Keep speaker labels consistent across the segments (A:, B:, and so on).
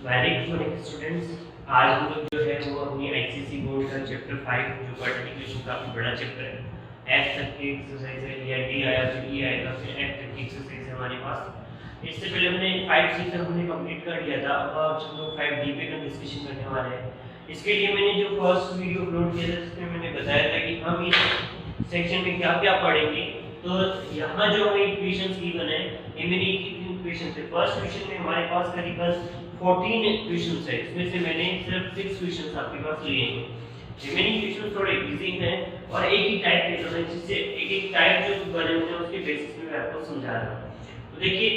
A: Very good students. आज हम लोग जो है वो अपनी आईसीएसई बोर्ड का चैप्टर 5 जो क्वाड्रेटिक काफी बड़ा चैप्टर है, एफ तक की एक्सरसाइज है या डी आया फिर ई आएगा फिर एफ तक की एक्सरसाइज है हमारे पास। इससे पहले हमने 5 सी तक हमने कंप्लीट कर लिया था। अब आज हम लोग 5 डी पे का डिस्कशन करने वाले हैं। इसके लिए मैंने जो फर्स्ट वीडियो अपलोड किया था जिसमें मैंने बताया था कि हम इस सेक्शन में क्या क्या पढ़ेंगे। तो यहाँ जो हमें इक्वेशंस गिवन है, ये मेरी इक्वेशन है। फर्स्ट क्वेश्चन में हमारे पास करीबन 14 इक्वेशंस है, इसमें से मैंने सिर्फ 6 इक्वेशंस आपके पास लिए हैं। रिमेनिंग इक्वेशंस थोड़े इजी हैं और एक ही टाइप के हैं, जिससे एक टाइप जो बने हुए हैं उसके बेसिस पे मैं आपको समझा रहा हूं। तो देखिए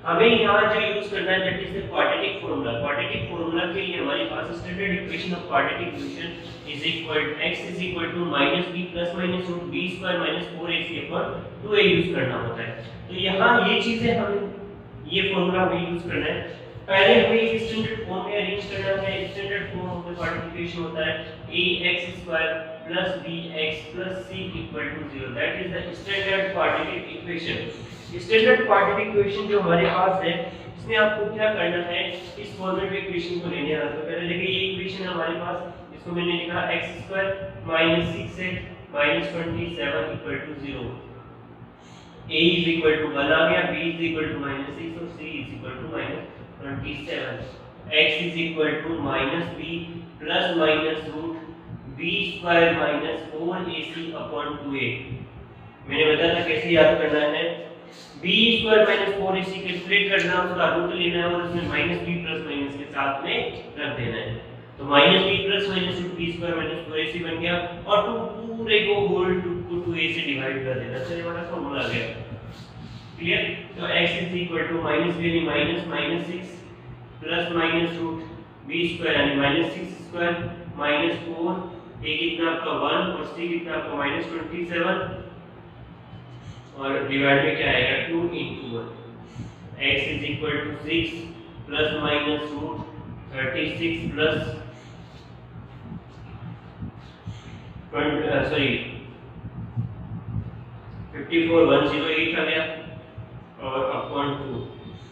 A: हमें यहाँ जो यूज करना है that is the quadratic formula. Quadratic formula के लिए हमारे पास standard equation of quadratic equation is equal x is equal to -b plus minus root b square minus 4ac upon 2a use करना होता है। तो यहाँ ये चीजें हमें ये फार्मूला हमें यूज करना है। पहले हमें एक स्टैंडर्ड फॉर्म में अरेंज करना है। Standard form of the quadratic होता है ax square plus bx plus c equal to 0। That is the standard quadratic equation. Standard quadratic equation जो हमारे पास है, इसमें आपको क्या करना है, इस फॉर्मेट में इक्वेशन को लेने आना। तो पहले देखिए ये इक्वेशन है हमारे पास, इसको मैंने लिखा x square minus 6x minus 27 equal to 0। a is equal to 1 आ गया, b इज इक्वल टू -6 और c is equal to -27। x is equal to -b plus minus root b square minus 4ac upon 2a। मैंने बताया था कैसे याद करना है। b square minus 4ac calculate करना है, उसका रूट लेना है और उसमें -b प्लस माइनस के साथ में रख देना है। तो -b plus minus root b square minus 4ac बन गया और पूरे को होल को 2a से डिवाइड कर देना। चलिए हमारा फॉर्मूला आ गया। क्लियर? तो x is equal to minus यानी minus 6 plus minus root b square यानी -6 स्क्वायर माइनस 4, a कितना आपका 1 और c कितना आपका -27 और डिवाइड में क्या आएगा 2 into 1। x is equal to 6 plus minus root 36 plus 54 108 आ गया और अपॉन 2।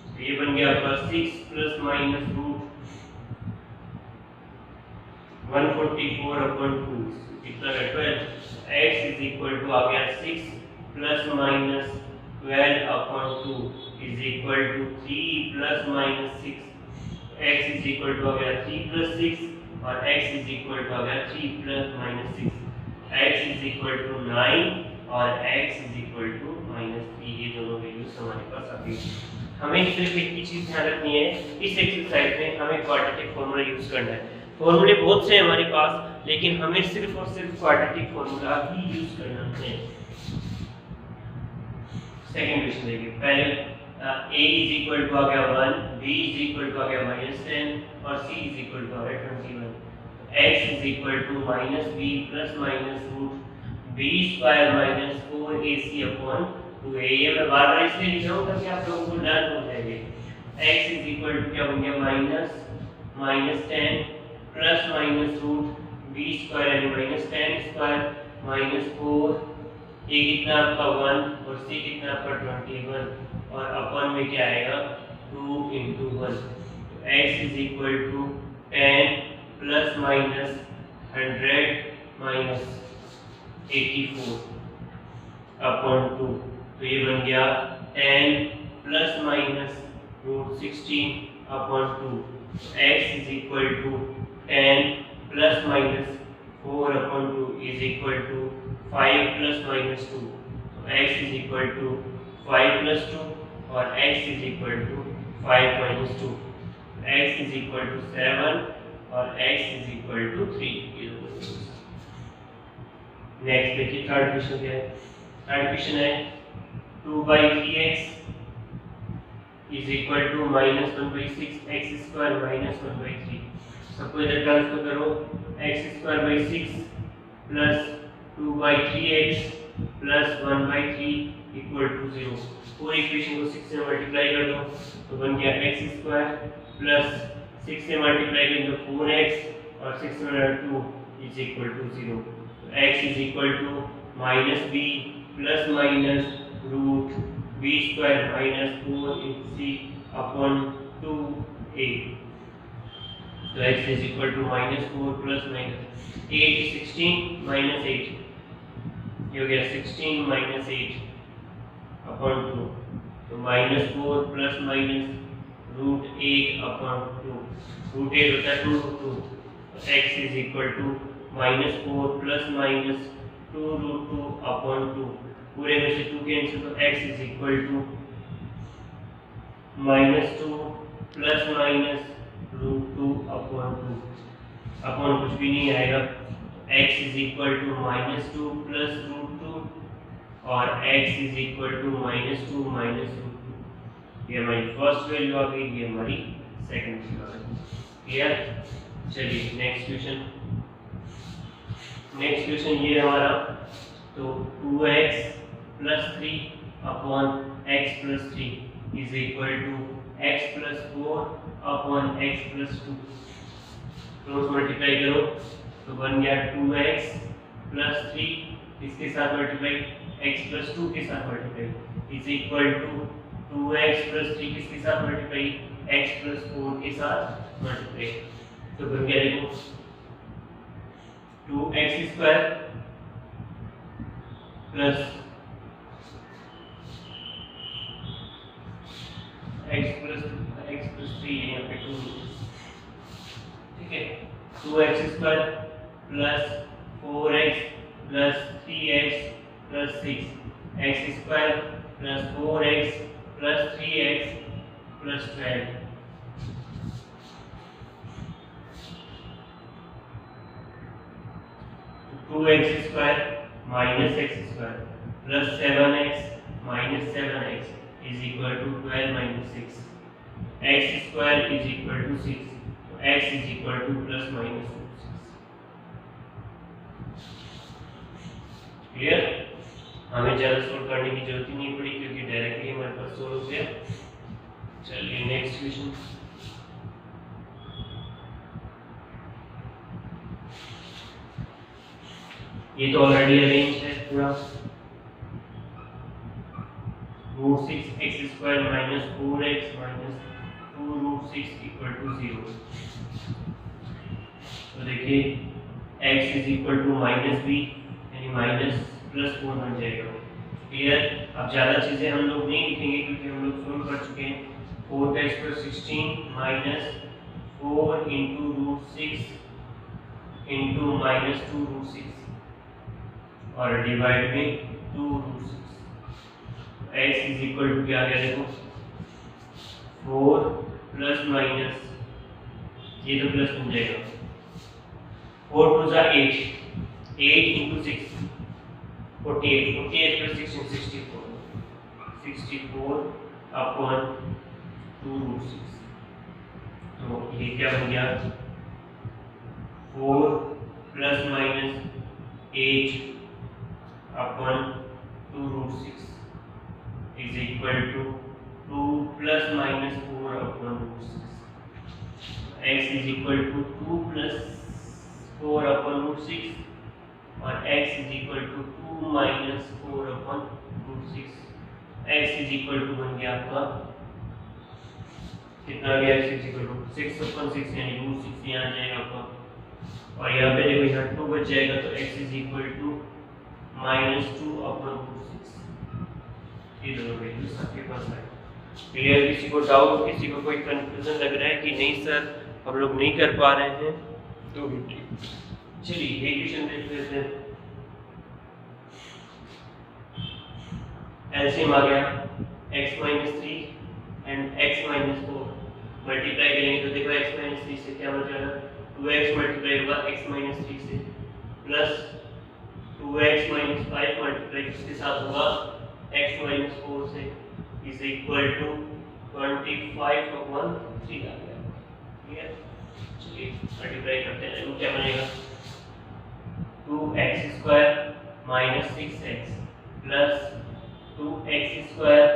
A: तो ये बन गया आपका 6 प्लस माइनस रूट 144 अपॉन 2 कितना है 12। x इज इक्वल टू आ गया 6 plus minus 12 upon 2 is equal to 3 plus minus 6। x is equal to आ गया 3 प्लस 6 और x इज इक्वल टू आ गया 3 plus minus 6। x is equal to 9 और x इज इक्वल टू -3। ये दोनों वैल्यूज हमारे पास आ गई। हमें सिर्फ एक ही चीज ध्यान रखनी है, इस एक्सरसाइज में हमें क्वाड्रेटिक फार्मूला यूज करना है। फॉर्मूले बहुत से हैं हमारे पास, लेकिन हमें सिर्फ और सिर्फ क्वाड्रेटिक फार्मूला ही यूज करना है। सेकंड क्वेश्चन देखिए। पहले a इज इक्वल टू आ गया 1, b इज इक्वल टू आ गया -10 और c इज इक्वल टू आ गया 21। x is equal to -b plus minus root b square minus 4ac upon 2a। ये मैं बार-बार इसलिए लिख रहा हूं ताकि आप लोगों को लर्न हो जाएगा। x इज इक्वल टू क्या बन गया -10 plus minus root b square यानी -10 स्क्वायर माइनस 4, a कितना आपका 1 और c कितना आपका 21 और अपन में क्या आएगा 2 into 1। तो x is equal to 10 plus minus 100 minus 84 upon 2। तो ये बन गया 10 plus minus root 16 upon 2। x is equal to 10 plus minus 4 upon 2 is equal to 5 plus minus 2। तो x is equal to 5 plus 2 और x is equal to 5 minus 2। x is equal to 7 और x is equal to 3। Next देखिए third question क्या है। Third question है 2/3x is equal to -1/6 x square -1/3। सबको इधर transfer करो। x square by 6 plus 2/3x plus 1/3 equal to 0। पूरी equation को 6 से मल्टीप्लाई कर दो तो बन गया x स्क्वायर प्लस 6 से मल्टीप्लाई करें तो 4x और 6 में 2 इज इक्वल टू 0। तो x is equal to -b plus minus root b square minus 4ac upon 2a। तो x is equal to -4 plus minus 8 16 minus 8, ये हो गया 16 माइनस 8 अपॉन 2, तो -4 प्लस माइनस √8 अपॉन 2, √8 होता है 2√2, तो x is equal to -4 plus minus 2√2 upon 2, पूरे में से 2 कैंसिल, तो x is equal to -2 plus minus √2 upon 2, upon कुछ भी नहीं आएगा, x is equal to -2 plus √2 और x is equal to -2 minus √2, ये हमारी फर्स्ट वैल्यू आ गई, ये हमारी सेकंड वैल्यू आ गई। क्लियर? चलिए नेक्स्ट क्वेश्चन ये हमारा, तो 2x plus 3 upon x plus 3 is equal to x plus 4 upon x plus 2, cross multiply करो तो बन गया 2x प्लस 3 इसके साथ मल्टीप्लाई, x प्लस 2 के साथ multiply is equal to 2x plus 3 किसके साथ मल्टीप्लाई, x प्लस 4 के साथ मल्टीप्लाई, तो बन गया देखो 2x square plus x plus 3 यहाँ पे 2, ठीक है, 2x square plus 4x plus 3x plus 6, x square plus 4x plus 3x plus 12, तो 2x square minus x square plus 7x minus 7x is equal to 12 minus 6, x square is equal to 6, तो x is equal to plus minus 6। Clear? हमें ज़्यादा solve करने की जरूरत ही नहीं पड़ी क्योंकि डायरेक्टली हमारे पास सोल्व हो गया। चलिए नेक्स्ट क्वेश्चन, ये तो ऑलरेडी अरेंज है पूरा, √6x square minus 4x minus 2√6 equal to 0, तो देखिए x is equal to -b यानी माइनस प्लस 4 बन जाएगा। क्लियर? अब ज़्यादा चीज़ें हम लोग नहीं लिखेंगे क्योंकि हम लोग सोल्व कर चुके हैं, 4x plus 16 minus 4 into √6 into minus 2√6 और डिवाइड में 2√6, x इज इक्वल टू क्या आ गया देखो 4 प्लस माइनस, ये तो प्लस बन जाएगा, 4 2 जा 8, 8 इंटू 6 48, 48 प्लस 16 64 अपॉन 2√6, तो ये क्या बन गया 4 plus minus 8 upon 2√6 is equal to 2 plus minus 4 upon √6, x is equal to 2 plus 4 upon √6 और x is equal to 2 minus 4 upon √6, x is equal to बन गया आपका कितना आ गया, x is equal to 6 upon 6 यानी √6 यहाँ आ जाएगा आपका, और यहाँ पे देखो यहाँ 2 बच जाएगा, तो x is equal to -2 upon √6, ये दोनों वैल्यूज आपके पास है। क्लियर? किसी को डाउट, किसी को कोई कंफ्यूजन लग रहा है कि नहीं सर हम लोग नहीं कर पा रहे हैं, तो चलिए ये क्वेश्चन देख लेते हैं। एलसीएम आ गया x - 3 एंड x - 4, मल्टीप्लाई करेंगे तो देखो x - 3 से क्या बन जाएगा, 2x मल्टीप्लाई होगा x - 3 से प्लस 2x - 5 मल्टीप्लाई किसके साथ होगा, x - 4 से इज इक्वल टू 25 अपॉन 3 आ गया। क्लियर? चलिए मल्टीप्लाई करते हैं, तो क्या बनेगा 2x square minus 6x plus 2x square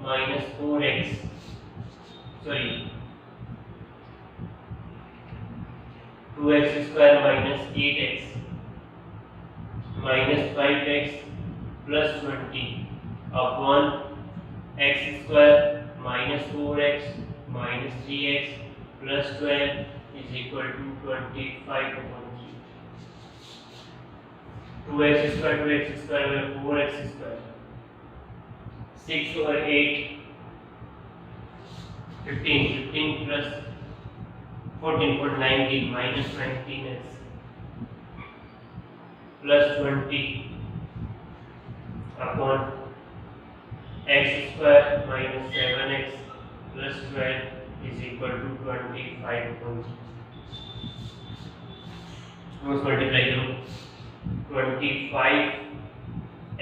A: minus 4x, sorry 2x square minus 8x minus 5x plus 20 upon x square minus 4x minus 3x plus 12 is equal to 25/3। 2x square 4x square 6 और 8 15 plus 14 19 minus 19x plus 20 upon x square minus 7x plus 12 is equal to 25. Cross multiply करो 25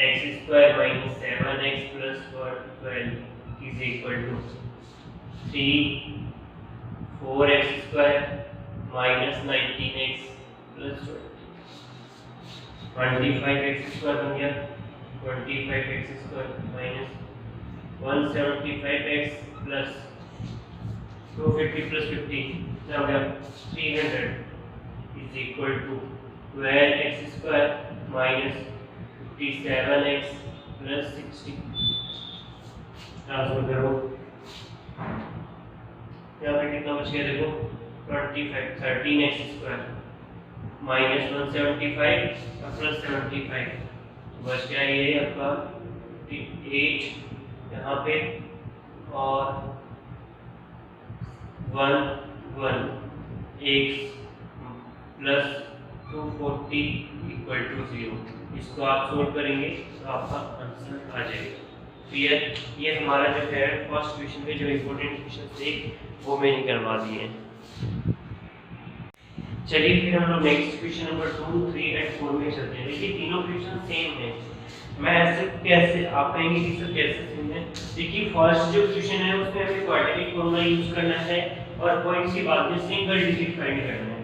A: x square minus 7x plus 12 is equal to 3 4x square minus 19x plus 20. 25x square बन गया 25x square minus 175x plus 250 plus 50 क्या हो गया 300 is equal to 12x square minus 57x plus 60. Transfer करो यहाँ पे कितना बच गया देखो 25 13x स्क्वायर माइनस 175 प्लस 75 बच गया ये आपका 8 यहाँ पे और 1 x प्लस 240 इक्वल टू 0। इसको आप सोल्व करेंगे तो आपका आंसर आ जाएगा। क्लियर? ये हमारा जो है फर्स्ट क्वेश्चन में जो इम्पोर्टेंट क्वेश्चन थे वो मैंने करवा दिए हैं। चलिए फिर हम लोग नेक्स्ट क्वेश्चन नंबर 2, 3 एंड 4 में चलते हैं। देखिए तीनों क्वेश्चन सेम है। मैं ऐसे कैसे आप कहेंगे कि सर कैसे सेम है? देखिए फर्स्ट जो क्वेश्चन है उसमें हमें क्वाड्रेटिक फॉर्मूला यूज करना है और पॉइंट की बात में सिंगल डिजिट फाइंड करना है।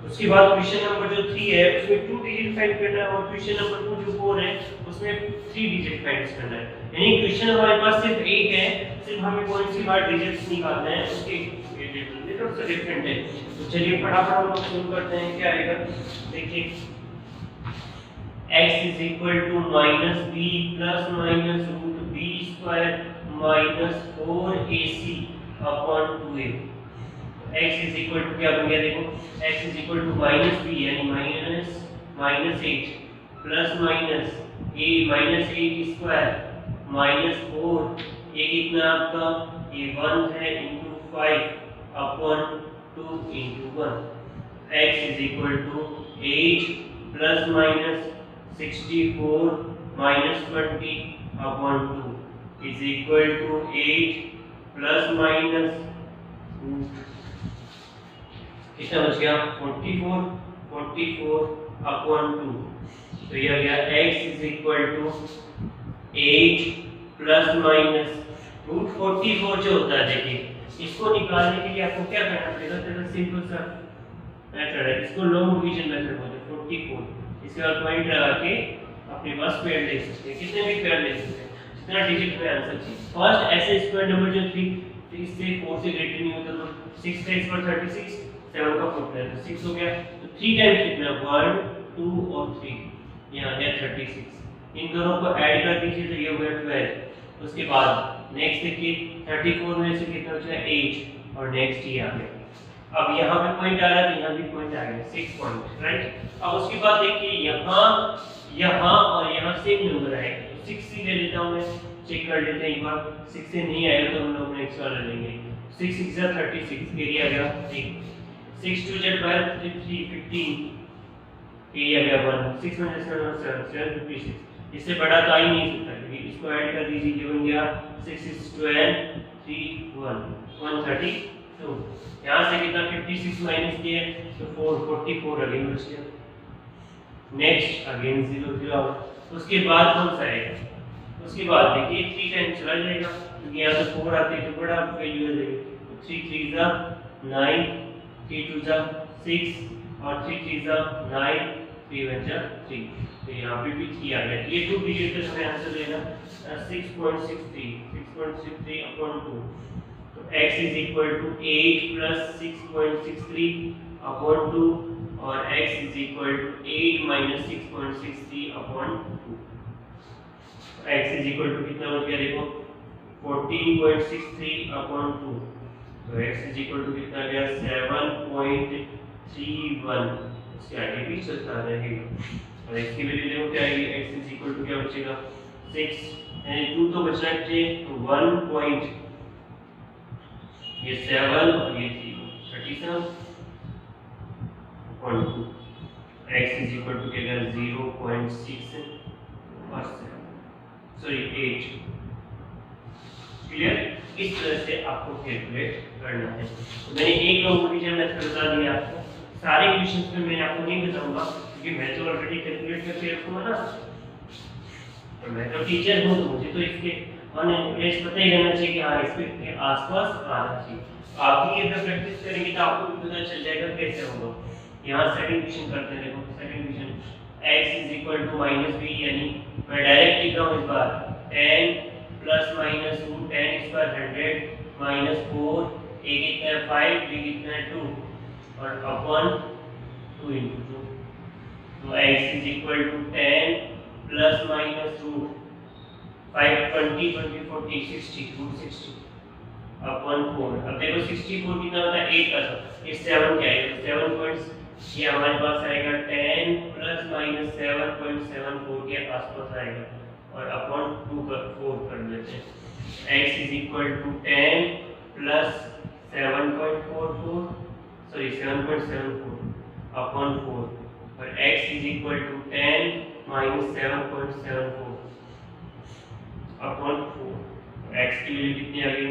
A: उसके बाद क्वेश्चन नंबर जो 3 है उसमें 2 डिजिट फाइंड करना है और क्वेश्चन नंबर 2 जो 4 है उसमें 3 डिजिट फाइंड करना है। यानी क्वेश्चन हमारे पास सिर्फ एक है, सिर्फ हमें पॉइंट की बात डिजिट्स निकालना है, उसके थोड़ा सा डिफरेंट है। तो चलिए फटाफट हम लोग शुरू करते हैं। क्या आएगा देखिए x is equal to minus b plus minus root b square minus 4ac upon 2a। x is equal to क्या बन गया देखो x is equal to minus b यानी minus 8 plus minus a minus 8 square minus 4 ये कितना आपका ये 1 है into 5 upon 2 into 1। x is equal to 8 plus minus 64 minus 20 upon 2 is equal to 8 plus minus कितना बच गया 44 upon 2। तो ये आ गया x is equal to 8 plus minus root 44 जो होता है देखिए इसको निकालने के लिए आपको क्या करना पड़ेगा? तो सिंपल सा मेथड है, इसको लॉन्ग डिवीजन मेथड बोलते हैं। 44 इसके बाद पॉइंट लगा के अपने पास पेयर ले सकते हैं, कितने भी पेयर ले सकते हैं, जितना डिजिट में आंसर चाहिए। फर्स्ट ऐसे स्क्वायर नंबर जो 3 से 4 से ग्रेटर नहीं होता तो 6 का स्क्वायर 36 7 का 4 है तो 6 हो गया। तो 3 टाइम्स कितना 1 2 और 3 ये आ गया 36। इन दोनों को ऐड कर दीजिए तो ये हो गया 12। उसके बाद नेक्स्ट देखिए 34 में से कितना बचा 8 और नेक्स्ट ये आ गया। अब यहाँ पे पॉइंट आ रहा है तो यहाँ भी पॉइंट आ गया 6 पॉइंट राइट। अब उसके बाद देखिए यहाँ और यहाँ सेम नंबर आएगा तो 6 ही ले लेता हूँ मैं, चेक कर लेते हैं एक बार। 6 से नहीं आएगा तो हम लोग नेक्स्ट वाला लेंगे। 6 6 जा 36 एरिया आ गया 3 6 2 जा 12 3 15 एरिया आ गया 1 6 में 7 56। इससे बड़ा तो आ ही नहीं सकता क्योंकि इसको ऐड कर दीजिए जो बन गया 6 is 12 3 1 132। यहाँ से कितना 56 माइनस किया तो 4 44 अगेन बच गया। Next again 0 0। उसके बाद कौन सा आएगा? उसके बाद देखिए 3 टाइम चला जाएगा क्योंकि यहाँ से 4 आते हैं तो बड़ा वैल्यू आ जाएगी। तो 3 3 जा 9 3 2 जा 6 और 3 3 जा 9 3 1 जा 3। तो यहाँ पे भी 3 आ गया। ये 2 डिजिट का हमें आंसर लेना 6.63 upon 2। तो x is equal to 8 plus 6.63 upon 2 और x is equal to 8 minus 6.63 upon 2। x is equal to कितना हो गया देखो 14.63 upon 2 तो x इज इक्वल टू कितना गया 7.31, इसके आगे भी चलता रहेगा। और x की वैल्यू देखो क्या आएगी, x इज इक्वल टू क्या बचेगा 6, यानी 2 तो बचना चाहिए, तो 1 पॉइंट ये 7 और ये 0 37.2, x इज इक्वल टू क्या 0.6%, सॉरी 8। क्लियर? इस तरह से आपको कैलकुलेट करना है। तो मैंने एक कंप्यूटर मेथड बता दिया आपको, सारे क्वेश्चंस में मैं आपको नहीं बताऊंगा क्योंकि मैं तो ऑलरेडी कैलकुलेट करके रखूंगा ना, तो मैं तो टीचर हूं, तो मुझे तो इसके ऑन एवरेज पता ही रहना चाहिए कि हाँ इसके आसपास आना चाहिए। आप भी अगर प्रैक्टिस करेंगे तो आपको भी पता चल जाएगा कैसे होगा। यहाँ सेकंड क्वेश्चन करते हैं, देखो second question x is equal to -b, यानी मैं डायरेक्ट लिख रहा हूँ इस बार 10 plus minus root 10 square 100 minus 4, a कितना है 5, b कितना है 2 और अपॉन 2 into 2। तो x is equal to 10 plus minus root 5 20 20 40 60 root 60 upon 4। अब देखो 64 कितना होता है 8 का, ये 7 क्या आएगा 7 पॉइंट्स, ये हमारे पास आएगा 10 प्लस माइनस 7.74 के आसपास आएगा और अपॉन 2 कर 4 कर देते हैं। x is equal to 10 plus 7.74 upon 4 और x is equal to 10 minus 7.74 upon 4। x की वैल्यू कितनी आ गई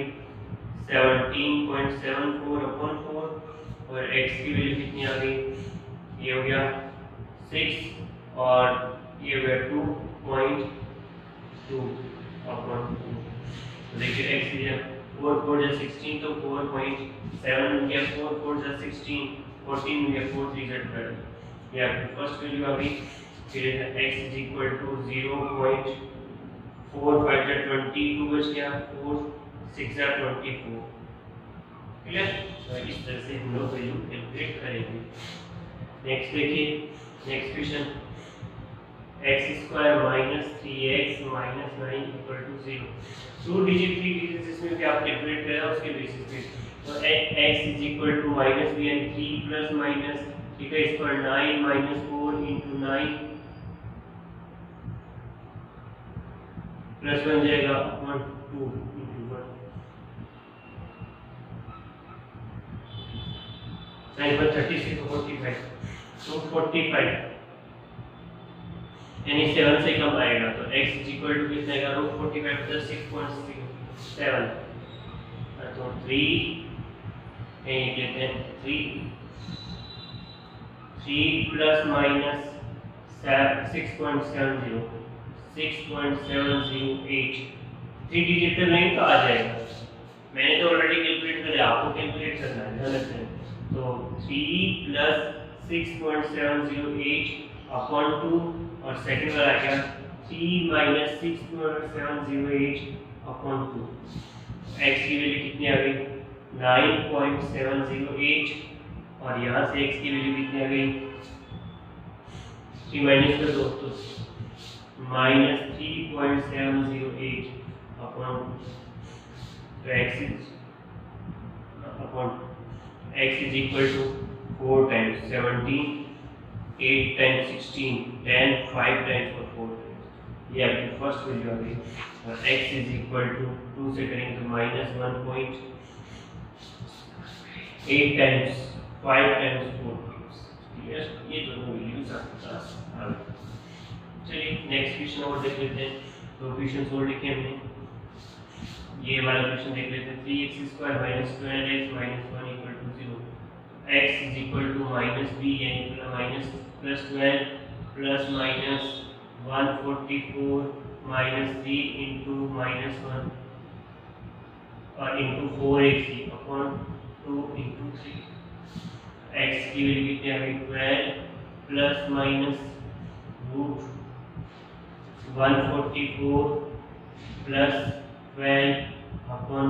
A: 17.74 अपॉन 4 और x की वैल्यू कितनी आ गई, ये हो गया 6 और ये हो गया 2.2 अपॉन 2। तो देखिए x की 4 4 जा 16 तो 4.7 हो गया, 4 4 जा 16 14 हो गया, 4 3 जा 12, ये आपकी फर्स्ट वैल्यू आ गई। फिर x इज इक्वल टू 0.45 जा 22 बच गया, 4 6 जा 24। क्लियर? तो इस तरह से हम लोग वैल्यू कैलकुलेट करेंगे। नेक्स्ट देखिए, next question x square minus 3x minus 9 equal to 0। 2 digit 3 digit जिसमें भी आप कैलकुलेट कर रहे हो उसके बेसिस पे, तो x is equal to minus b यानी 3 प्लस माइनस ठीक है स्क्वायर 9 माइनस 4 into 9 प्लस बन जाएगा 1 2 into 1 9 पर 36 तो 45, तो 45 यानी 7 से कम आएगा, तो x इज इक्वल टू कितना आएगा रूट 45 प्लस 6.7, तो 3 यही कहते हैं 3 प्लस माइनस 6.70 6.708, 3 डिजिट तो नहीं तो आ जाएगा, मैंने तो ऑलरेडी कैलकुलेट कर लिया, आपको कैलकुलेट करना है ध्यान रखना। तो 3 प्लस 6.708 अपॉन 2 और सेकंड वाला आ गया 3 माइनस 6.708 अपॉन 2। x की वैल्यू कितनी आ गई 9.708 और यहाँ से x की वैल्यू कितनी आ गई 3 माइनस कर दो तो minus 3.708 upon x is equal to 4 times 17 8 times 16 10 5 times और 4 टाइम्स, ये आपकी फर्स्ट वैल्यू आ गई। और x इज इक्वल टू 2 से करेंगे तो माइनस 1.8 टाइम्स 5 टाइम्स 4 टाइम्स। ये दोनों वैल्यूज आपके पास आ गई। चलिए नेक्स्ट क्वेश्चन और देख लेते हैं, दो क्वेश्चन और लिखे हमने। ये वाला क्वेश्चन देख लेते हैं 3x square minus 12x minus 1 equal to 0। x is equal to minus b यानी minus plus 12 plus minus 144 minus 3 into minus 1 और into 4x upon 2 into 3। x की वैल्यू कितनी आ गई 12 plus minus root 144 plus 12 upon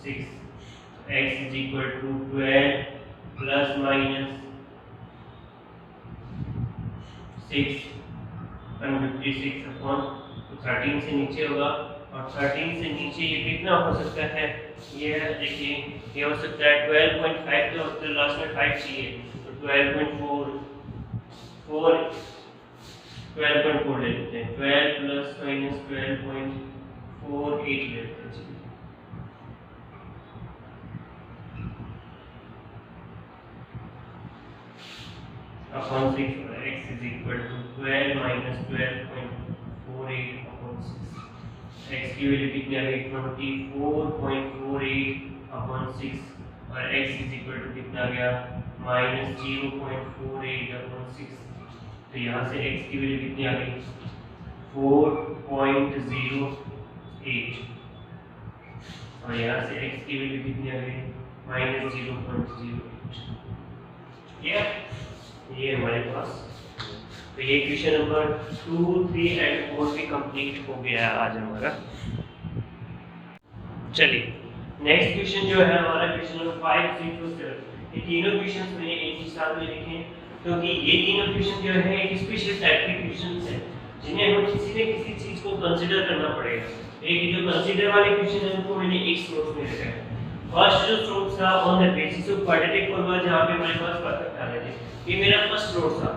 A: 6। x is equal to 12 plus minus 6 156 upon 13 से नीचे होगा और 13 से नीचे ये कितना हो सकता है, ये देखिए ये हो सकता है 12.5, तो लास्ट में 5 चाहिए, तो 12.4 ले लेते हैं, 12 प्लस माइनस 12.48 ले लेते हैं। upon 6 x is equal to 12 minus 12.48 upon 6. x की वैल्यू कितनी आ गई 24.48 upon 6 और x is equal to कितना आ गया minus 0.48 upon 6। तो यहाँ से x की वैल्यू कितनी आ गई 4.08 और यहाँ से x की वैल्यू कितनी आ गई minus 0.08। ये हमारे पास, तो ये क्वेश्चन नंबर 2, 3 एंड 4 भी कंप्लीट हो गया आज हमारा। चलिए नेक्स्ट क्वेश्चन जो है हमारा क्वेश्चन नंबर 5, 6 और 7, ये तीनों क्वेश्चन मैंने एक ही साथ में लिखे हैं क्योंकि ये तीनों क्वेश्चन जो है एक स्पेशल टाइप के क्वेश्चन हैं जिन्हें हमें किसी न किसी चीज को कंसीडर करना पड़ेगा। एक जो कंसीडर वाले क्वेश्चन है उनको मैंने एक स्लोट में लिखा है। फर्स्ट जो स्लोट था on the basis of quadratic formula, जहां पे हमारे पास परफेक्ट आ रहे थे, ये मेरा फर्स्ट स्लोट था।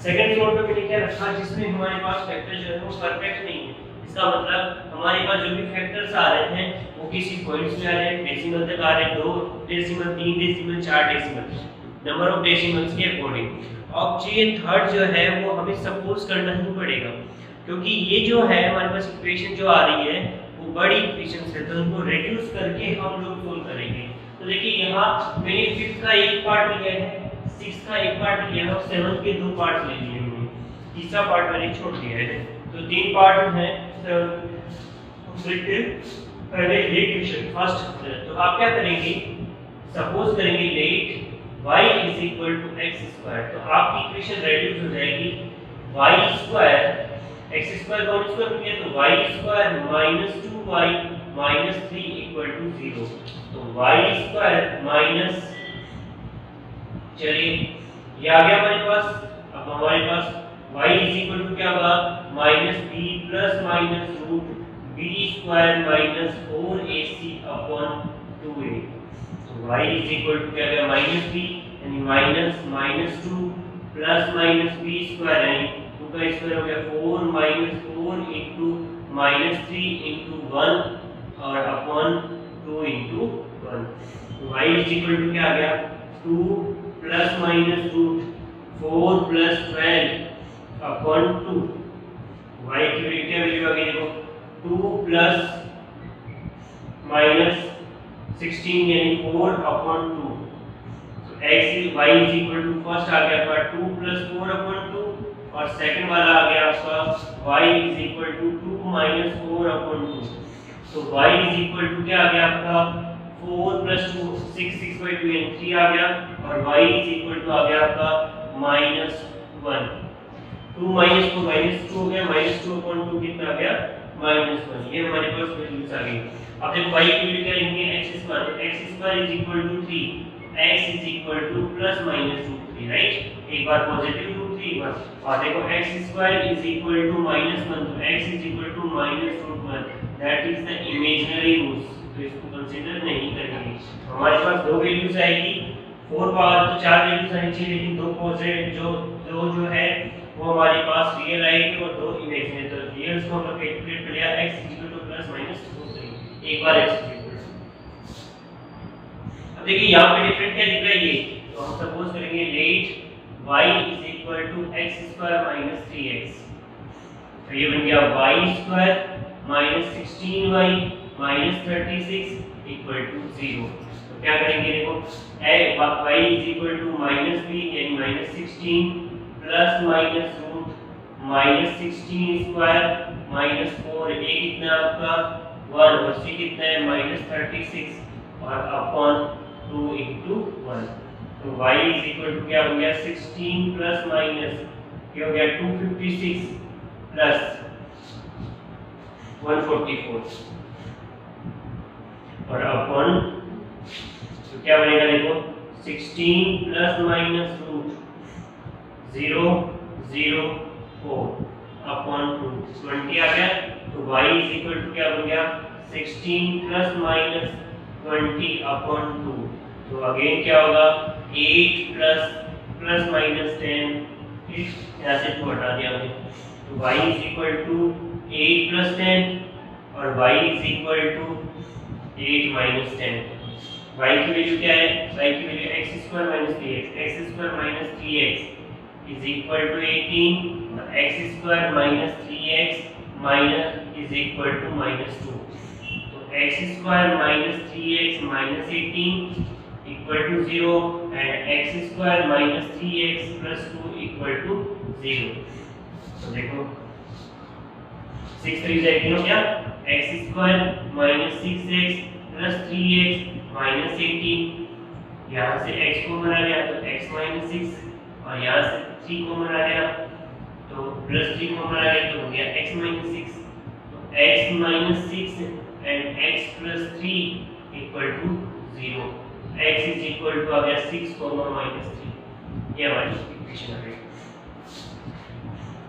A: सेकंड स्लोट पे मैंने क्या रखा जिसमें हमारे पास फैक्टर जो है वो परफेक्ट नहीं है, इसका मतलब हमारे पास जो भी फैक्टर्स आ रहे हैं वो किसी पॉइंट्स में आ रहे हैं, डेसिमल तक आ रहे हैं, 2 decimal, 3 decimal, 4 decimal, number of decimals के अकॉर्डिंग। अब ये थर्ड जो है वो हमें सपोज करना ही पड़ेगा क्योंकि ये जो है हमारे पास इक्वेशन जो आ रही है वो बड़ी इक्वेशन है, तो उनको रिड्यूस करके हम लोग सोल्व करेंगे। तो देखिए यहाँ मैंने 5th का एक पार्ट लिया है, 6 का एक पार्ट लिया है और 7 के 2 पार्ट ले लिए हैं, तीसरा पार्ट मैंने छोड़ दिया है, तो 3 पार्ट हैं। देखिए पहले ये क्वेश्चन फर्स्ट, तो आप क्या करेंगे, सपोज करेंगे let y is equal to x square, तो आपकी इक्वेशन रिड्यूस हो जाएगी y स्क्वायर, x स्क्वायर का होल स्क्वायर किया तो y square minus 2y minus 3 equal to 0, तो y स्क्वायर माइनस, चलिए ये आ गया हमारे पास। अब हमारे पास y इज इक्वल टू क्या होगा minus b plus minus root b square minus 4ac upon 2a, तो y इज इक्वल टू क्या गया माइनस b यानी minus minus 2 plus minus b square यानी 2 का स्क्वायर हो गया 4 माइनस 4 इंटू माइनस 3 इंटू 1 और अपॉन 2 इंटू 1, तो y इज इक्वल टू क्या आ गया 2 plus minus root 4 plus 12 upon 2, y की वैल्यू क्या वैल्यू आ गई देखो 2 प्लस माइनस 16 यानी 4 अपॉन 2, तो x y is equal to first आ गया आपका 2 प्लस 4 अपॉन 2 और सेकंड वाला आ गया आपका y is equal to 2 minus 4 upon 2, तो y इज इक्वल टू क्या आ गया आपका 4 प्लस 2 6 6/2 यानी 3 आ गया और y इज इक्वल टू आ गया आपका माइनस 1, 2 माइनस 4 माइनस 2 हो गया, माइनस 2 अपॉन 2 कितना आ गया माइनस 1, ये हमारे पास वैल्यूज आ गई। अब देखो y की वैल्यू क्या लेंगे x square is equal to 3, x is equal to plus minus root 3, right, एक बार पॉजिटिव रूट 3 एक बार, और देखो x square is equal to minus 1, तो x is equal to minus root 1, that is the imaginary roots, तो इसको consider नहीं करेंगे। हमारे पास दो वैल्यूज आएगी, 4 पावर तो 4 वैल्यूज आनी चाहिए, लेकिन दो पॉजिटिव जो है वो हमारे पास रियल आएगी और दो इमेजिनरी, तो रियल्स को हमने कैलकुलेट कर लिया x is equal to plus minus root 3, एक बार x इक्वल। अब देखिए यहाँ पे डिफरेंट क्या दिख रहा है ये, तो हम सपोज करेंगे let y is equal to x square minus 3x, तो ये बन गया y square minus 16y minus 36 equal to 0, तो क्या करेंगे देखो y is equal to minus b यानी minus 16 plus minus root minus 16 square minus 4, a कितना आपका 1 और c कितना है माइनस 36 और अपॉन 2 इंटू 1, तो y इज इक्वल टू क्या हो गया 16 प्लस माइनस क्या हो गया 256 प्लस 144 और अपॉन, तो क्या बनेगा देखो 16 प्लस माइनस रूट 0 0 4 अपॉन 2, 20 आ गया तो y इज इक्वल टू क्या बन गया 16 प्लस माइनस 20 अपॉन 2। तो अगेन क्या होगा 8 प्लस प्लस माइनस 10, ठीक, यहाँ से 2 हटा दिया हमने, तो y is equal to 8 plus 10 और y is equal to 8 minus 10। y की वैल्यू क्या है, y की value x square minus 3x, x square minus 3x is equal to 18 और x square minus 3x minus is equal to minus 2। तो x square minus 3x minus 18 equal to 0 and x square minus 3x plus 2 equal to 0। तो देखो 6 3 से 18 हो गया, x square minus 6x plus 3x minus 18, यहाँ से x common आ गया तो x माइनस 6 और यहाँ से 3 कॉमन आ गया तो प्लस 3 कॉमन आ गया तो हो गया x माइनस 6। तो x minus 6 and x plus 3 equal to 0, x is equal to आ गया 6 कॉमा माइनस 3, ये हमारी इक्वेशन आ गई।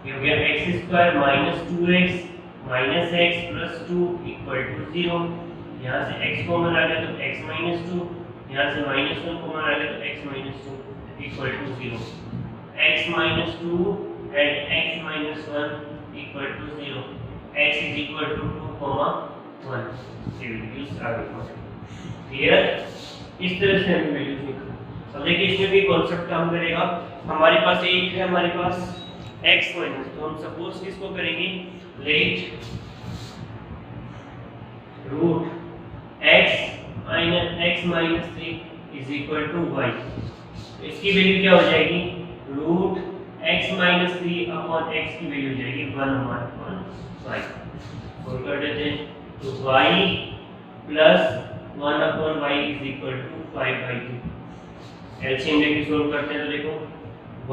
A: ये हो गया x square minus 2x minus x plus 2 equal to 0, यहाँ से x कॉमन आ गया तो x माइनस 2, यहाँ से माइनस 1 कॉमन आ गया तो x minus 2 equal to 0, x minus 2 and x minus 1 equal to 0, x is equal to 2, 1 ये वैल्यूज आ गई। क्लियर, इस तरह से हम वैल्यूज निकाल। अब देखिए इसमें भी कॉन्सेप्ट काम करेगा। हमारे पास एक है, हमारे पास x माइनस, तो हम सपोज किसको करेंगे, let root x minus 3 is equal to y। इसकी वैल्यू क्या हो जाएगी, root x minus 3 upon x की वैल्यू हो जाएगी 1 अपॉन y। और कर देते हैं तो y plus 1 upon y is equal to 5/2। LCM लेके सोल्व करते हैं तो देखो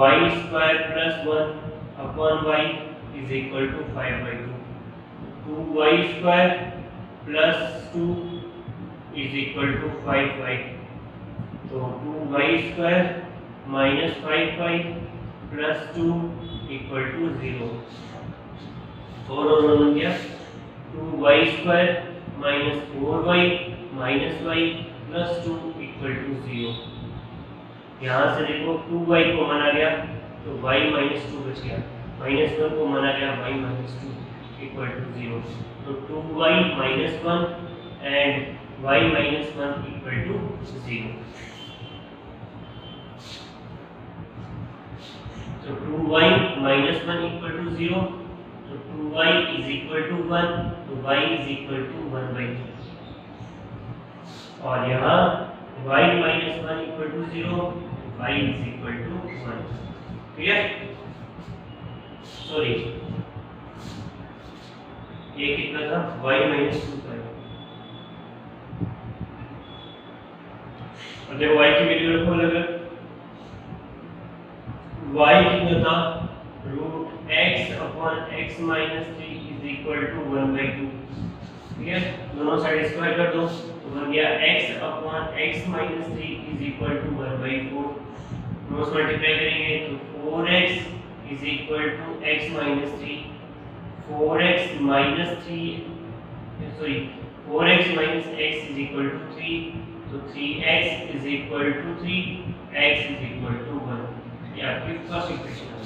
A: y square plus 1 upon y is equal to 5/2, 2y square plus 2 is equal to 5y, तो 2y square minus 5y plus 2 equal to 0। और बन गया 2y square minus 4y minus y plus 2 equal to 0। यहाँ से देखो 2y common आ गया तो y minus 2 बच गया, माइनस 1 कॉमन आ गया y माइनस 2 इक्वल टू 0। तो 2y minus 1 and y minus 1 equal to 0. So 2y minus 1 equal to 0. So 2y is equal to 1. So y is equal to 1/2. और यहाँ y minus 1 equal to 0. Y is equal to 1. Clear? Sorry. ये कितना था? y minus 2 था। और देखो y की value रखो अलग, y कितना था, root x upon x minus 3 is equal to 1/2। ठीक है, दोनों साइड स्क्वायर कर दो तो बन गया x upon x minus 3 is equal to 1/4। Cross multiply करेंगे तो 4x is equal to x minus 3, 4x minus 3 sorry 4x minus x is equal to 3, तो 3x is equal to 3, x is equal to 1। ये आपकी first equation है।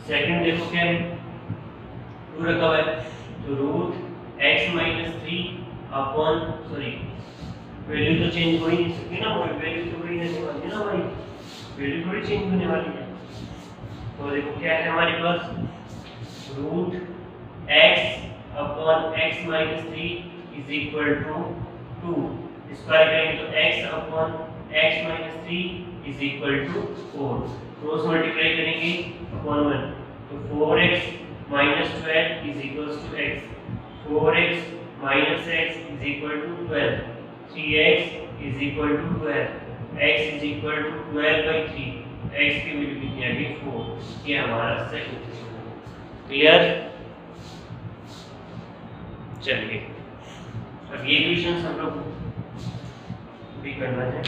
A: Second देखो क्या है, 2 रखा हुआ है तो root x minus 3 upon sorry value तो चेंज हो ही नहीं सकती ना, वैल्यू तो वही रहने वाली है ना भाई, वैल्यू थोड़ी चेंज होने वाली है। तो देखो क्या है हमारे पास, root x upon x minus 3 is equal to 2, square करेंगे तो x upon x minus 3 is equal to 4, cross multiply करेंगे अपॉन 1 तो 4x minus 12 is equals to x, 4x minus x is equal to 12, 3x is equal to 12, x is equal to 12/3, x की value कितनी आ गई 4। ये हमारा second question है। Clear? चलिए अब ये क्वेश्चन हम लोग भी करना है।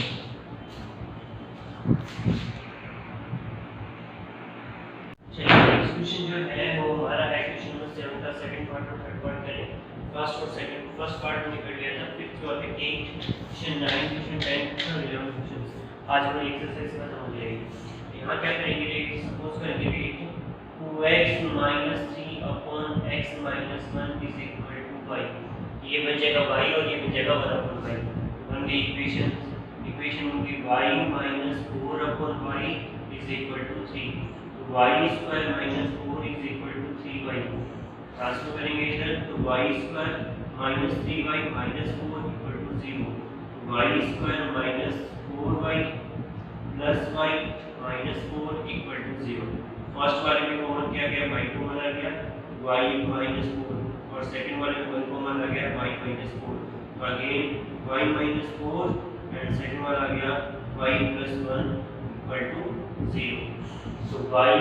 A: चलिए क्वेश्चन जो है वो हमारा है क्वेश्चन नंबर 7 का सेकंड पार्ट और थर्ड पार्ट करें। फर्स्ट और सेकंड, फर्स्ट पार्ट में कर लिया था, फिर जो है 8 क्वेश्चन 9 क्वेश्चन 10 और 11 क्वेश्चन आज हम एक्सरसाइज खत्म हो जाएगी। यहाँ क्या करेंगे, सपोज करेंगे कि 2x - 3 upon x - 1 is equal to y। ये बन जाएगा y और ये बन जाएगा 1 upon y। बन गई इक्वेशन होगी y - 4 upon y is equal to 3। तो y square minus 4 is equal to 3y। Transfer करेंगे इधर तो y square minus 3y minus 4 equal to 0। तो y square minus 4y plus y minus 4 equal to 0। First वाले में common क्या गया, y common आ गया, y minus 4, और सेकंड वाले में 1 कॉमन आ गया, y minus 4। तो again y minus 4 and second वाला आ गया y plus 1 equal to 0। So y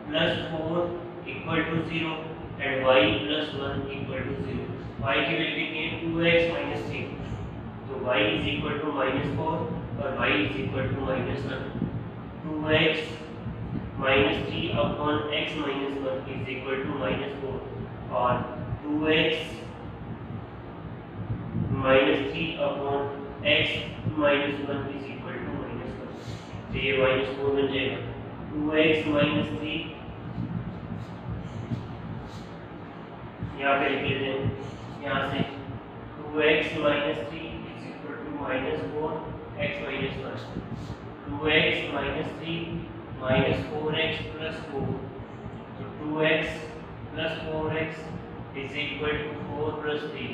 A: plus 4 equal to 0 and y plus 1 equal to 0। y की वैल्यू कितनी है, 2x minus 3। तो y is equal to -4 और y is equal to -1। 2x minus 3 upon x minus 1 is equal to -4 और 2x minus 3 upon x minus 1 is equal to -1। तो ये -4 बन जाएगा। 2x minus 3 यहाँ पे लिख लेते हैं, यहाँ से 2x minus 3 is equal to -4 x minus 1। 2x minus 3 minus 4x plus 4। तो 2x plus 4x is equal to 4 plus 3।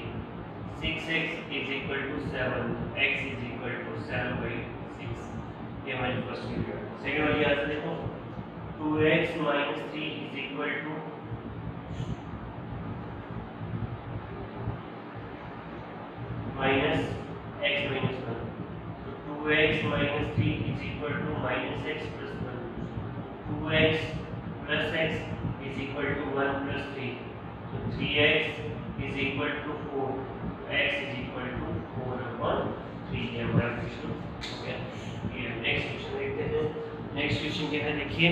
A: 6x is equal to 7। x is equal to 7/6। ये हमारी फर्स्ट वीडियो है। सेकंड वाली यहाँ से देखो, 2x minus 3 is equal to minus x minus 1। तो 2x minus 3 is equal to minus x plus 1। 2x plus x is equal to 1 plus 3। तो 3x is equal to 4। तो x is equal to 4/3। ये हमारा question हो गया। ये next question देखते हैं। नेक्स्ट क्वेश्चन क्या है, देखिए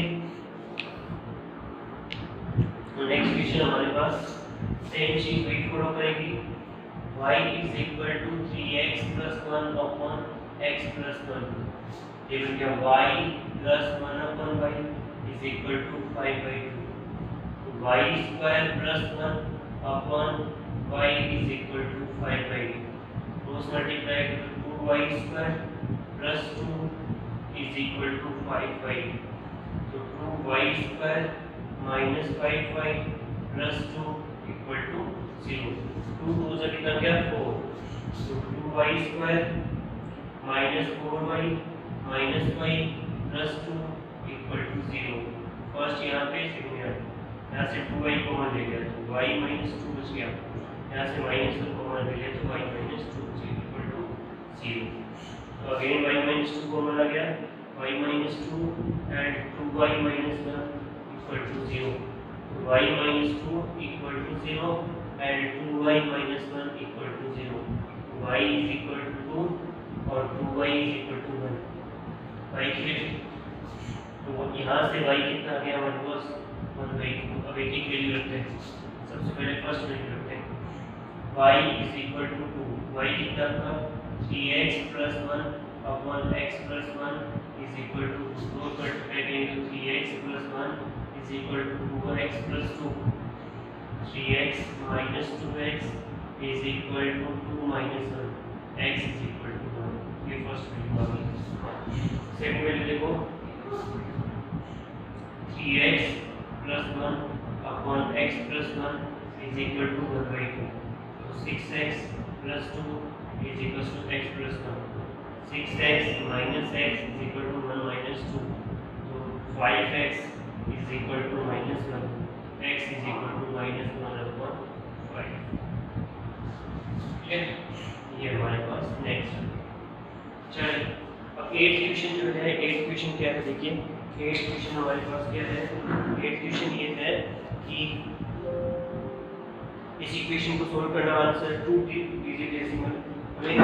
A: नेक्स्ट क्वेश्चन हमारे पास सेम चीज वही फॉलो करेगी। y is equal to 3x plus 1 upon x plus 1। ये बन गया y plus 1 upon y is equal to 5/2। तो y square plus 1 upon y is equal to 5/2। Cross multiply तो 2y square plus 2 is equal to 5/2। तो 2y square minus 5y plus 2 equal to 0। 2 2 से कितना गया 4। तो 2y square minus 4y minus y plus 2 equal to 0। First यहाँ पे second यहाँ से 2y कॉमन ले लिया तो y minus 2 बच गया। यहाँ से -1 कॉमन ले लिया तो y minus 2 equal to 0। तो अगेन y minus 2 कॉमन आ गया, y minus 2 and 2y minus 1 equal to 0। तो y minus 2 equal to 0 and 2y minus 1 equal to 0। y is equal to 2 और 2y is equal to 1। y की value तो यहाँ से y कितना आ गया हमारे पास 1/2। अब एक एक वैल्यू रखते हैं, सबसे पहले फर्स्ट वैल्यू रखते हैं, y is equal to 2। y कितना था 3x plus 1 upon x plus 1 is equal to 2। Cross multiply करेंगे तो 3x plus 1 is equal to 2x plus 2। 3x minus 2x is equal to 2 minus 1। x is equal to 1। ये first value आ गई। Second value देखो 3x plus 1 upon x plus 1 is equal to 1/2। तो 6x plus 2 is equal to x plus 1। 6x minus x is equal to 1 minus 2। तो 5x is equal to minus 1। x is equal to -1/5। ठीक है, ये हमारे पास next. चलिए अब 8th question जो है, 8th क्वेश्चन क्या है देखिए। 8th क्वेश्चन हमारे पास क्या है, 8th क्वेश्चन ये है कि इस इक्वेशन को सॉल्व करना आंसर 2 डिजिट डेसिमल हमें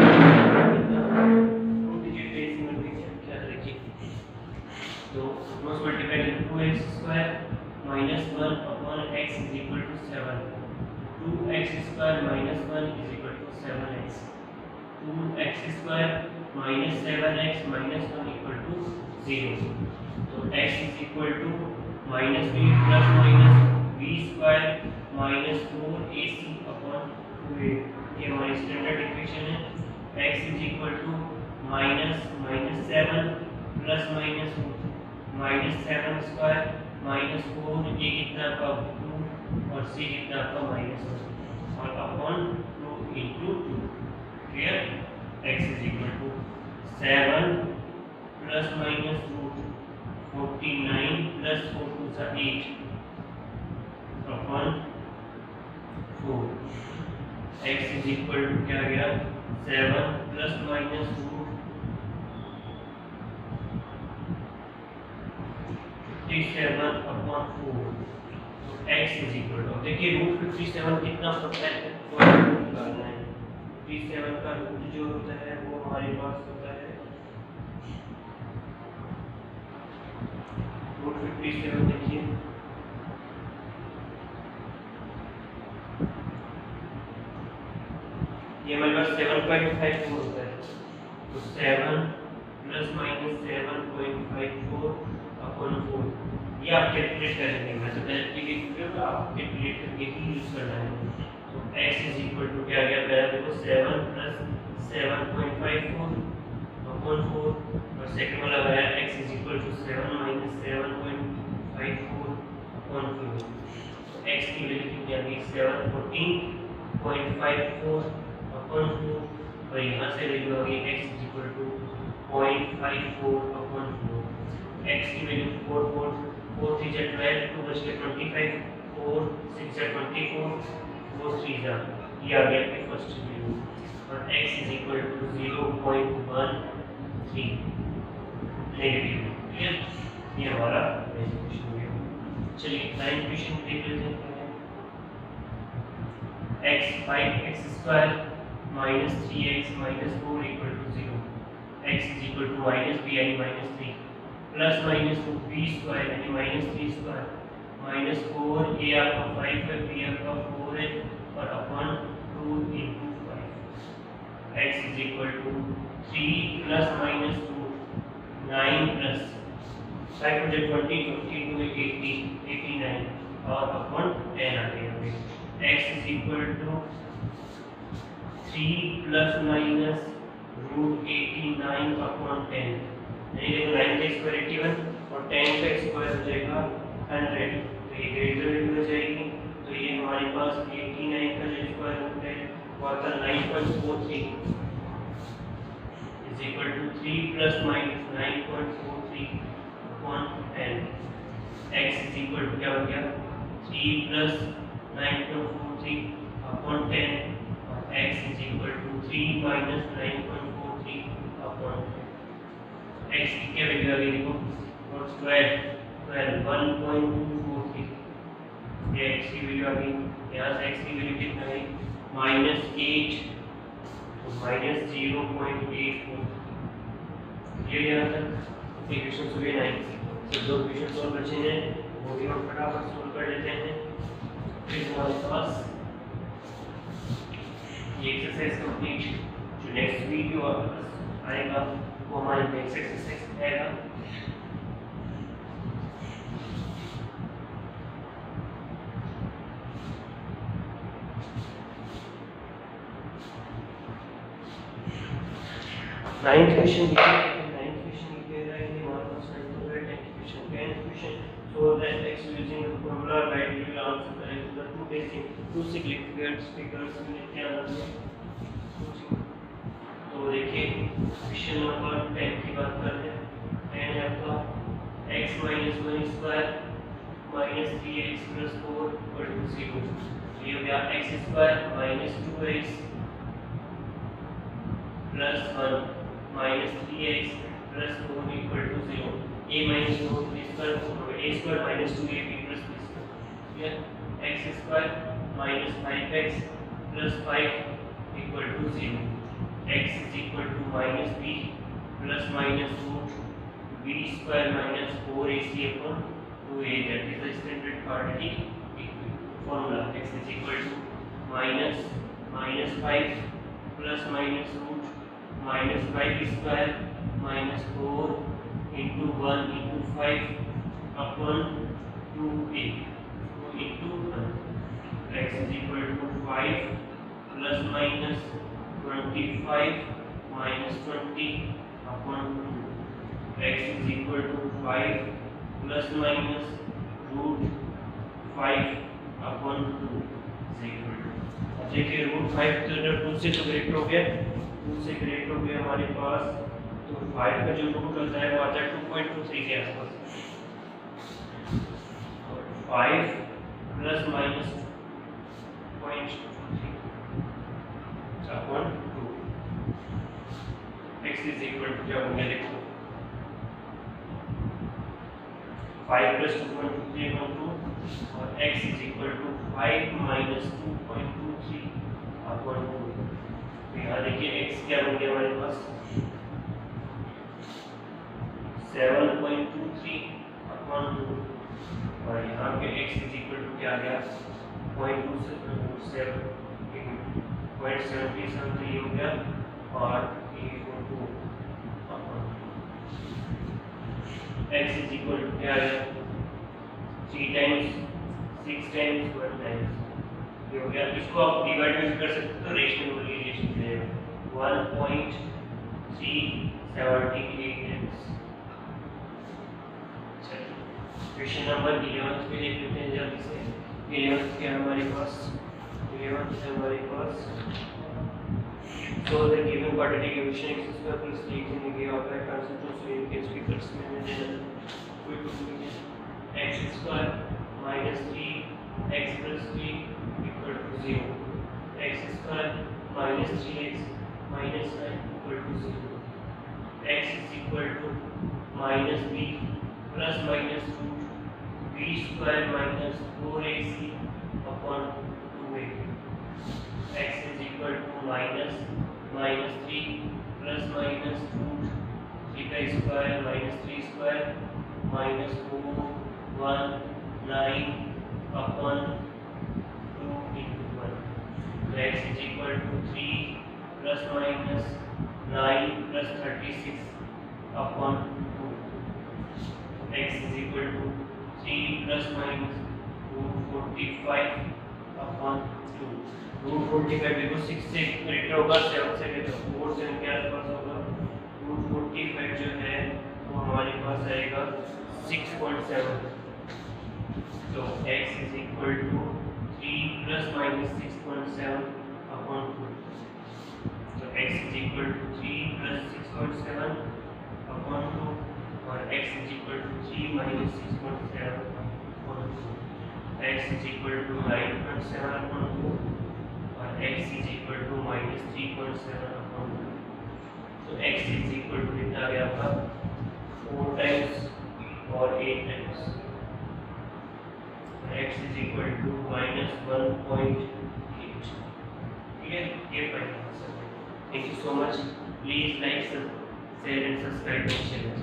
A: 2 डिजिट डेसिमल में क्या देखिए। तो cross multiply 2x² -1 upon x is equal to 7. 2x square minus 1 is equal to 7x. 2x square minus 7x minus 1 equal to 0. So x is equal to minus b plus minus b square minus 4ac upon 2a. ये हमारी standard equation है. x is equal to minus 7 plus minus 7 square minus 4 a कितना का 2 और c कितना का -1 और upon 2 into 2. Clear. x is equal to 7 plus minus root 49 plus 4 to the 8 upon 4. x is equal to क्या गया 7 plus minus root 57 upon 4. x is equal to, देखिए root 57 कितना होता है वो निकालना है. 57 का रूट जो होता है वो हमारे पास होता है रूट 57. देखिए ये हमारे पास 7.54 होता है. तो 7 प्लस माइनस 7.54 अपॉन 4 ये आप कैलकुलेट करेंगे. मैं तो कैलकुलेट तो आप कैलकुलेट करके ही यूज करना है. तो x इज इक्वल टू क्या गया पहला देखो 7 प्लस 7.54 अपॉन 4 और सेकंड वाला आया x is equal to 7 minus 7.54 upon 4. तो x की वैल्यू कितनी आ गई 714.54 अपॉन 4 और यहाँ से वैल्यू आ गई x is equal to 0.54 upon 4. x की वैल्यू 4 3 जा 12 2 बच के 25 4 6 जा 24 4 3 जा ये आ गया आपकी फर्स्ट वैल्यू और x is equal to 0.13 negative. Clear. ये हमारा क्वेश्चन हो गया. चलिए नाइन क्वेश्चन देख लेते हैं. x 5x square minus 3x minus 4 equal to 0. x is equal to minus b यानी minus 3 plus minus b square यानी minus 3 square minus 4 a आपका 5 है b आपका 4 है और upon 2 into 5. x is equal to 3 plus minus 2 9 plus 5 to 20 22 80 89 और upon 10 आ गया. x is equal to 3 plus minus root 89 upon 10. यानी देखो 9 का स्क्वायर 81 और 10 का स्क्वायर हो जाएगा 100. तो ये ग्रेटर वैल्यू हो जाएगी. तो ये हमारे पास 89 का जो स्क्वायर रूट है वो आता है 9.43 is equal to 3 plus minus 9.43 upon 10. x is equal to क्या हो गया 3 प्लस 9.43 अपॉन 10 और x is equal to 3 minus 9.43 upon 10. x की क्या वैल्यू आ गई देखो और 12 1.243 ये x की वैल्यू आ गई. यहाँ से x की वैल्यू कितना है -8 तो -0.84. ये यहाँ तक इक्वेशन हो गई 9. तो दो इक्वेशन सॉल्व बचे हैं वो भी हम फटाफट सॉल्व कर लेते हैं. फिर हमारे पास ये एक्सरसाइज कंप्लीट. जो नेक्स्ट वीडियो आएगा वो हमारे नेक्स्ट एक्सरसाइज आएगा. नाइन्थ क्वेश्चन ये कह रहा है कि हमारे पास 10th question so that x using the formula right we will answer correct the two basic two significant figures क्या आना है. तो देखिए क्वेश्चन नंबर 10 की बात कर रहे हैं. 10 है आपका x minus 1 square minus 3x plus 4 equal to 0. ये हो गया x square minus 2x plus 1 minus 3x plus 4 equal to 0. a minus 2 square a square minus 2ab plus b square. Yeah, x square minus 5x plus 5 equal to 0. x is equal to minus b plus minus root b square minus 4ac upon 2 2a, that is the standard quadratic formula. X is equal to minus 5 plus minus root minus 5 square minus 4 into 1 into 5 upon 2a into 1. X is equal to 5 plus minus 25 minus 20 upon 2. X is equal to 5 plus minus root 5 upon 2 is equal to, अब देखिए root 5 तो 2 से तो greater हो गया, 2 से greater हो गया हमारे पास, तो 5 का जो रूट होता है वो आता है 2.23 के आसपास। 5 plus minus 2.23 upon 2। x is equal to क्या हो गया देखो, 5 प्लस 2.23 अपॉन 2 और x is equal to 5 minus 2.23 upon 2। तो यहाँ देखिए x क्या हो गया हमारे पास 7.23 अपॉन 2 और यहाँ पे x इज इक्वल टू क्या आ गया 0.27 हो गया और x इज इक्वल टू क्या है 3 टाइम्स 6 टाइम्स 1 टाइम्स ये हो गया। इसको आप डिवाइड में कर सकते हो तो रेशनल रिलेशन मिलेगा 1.378x। चलिए क्वेश्चन नंबर 11 पे देख लेते हैं जल्दी से। 11 क्या हमारे पास, 11 है हमारे पास so the given quadratic equation x square plus 3 given of that concept so you can speak first में x square minus 3 x plus 3 equal to 0, x square minus 3x minus 9 equal to 0, x is equal to minus b plus minus root b square minus 4ac upon 2a, x is equal to minus 3 plus minus root 3 square minus 3 square minus 4 1 9 upon 2 into 1. So x is equal to 3 plus minus 9 plus 36 upon 2. X is equal to 3 plus minus 245 upon 2. Root 45 बिल्कुल 6 से greater होगा, 7 से greater 4 से के आसपास होगा। Root 45 जो है वो हमारे पास आएगा 6.7। तो x is equal to 3 plus minus 6.7 upon 2। तो x is equal to 3 plus 6.7 upon 2 और x is equal to 3 minus 6.7 upon 2। x is equal to 9.7 upon 2 और x is equal to minus 3.7 upon 2। तो x is equal to कितना आ गया आपका 4 times और 8 times. x is equal to minus 1.8। ठीक है, ये फाइनल आंसर है। Thank you so much, please like, share and subscribe my channel.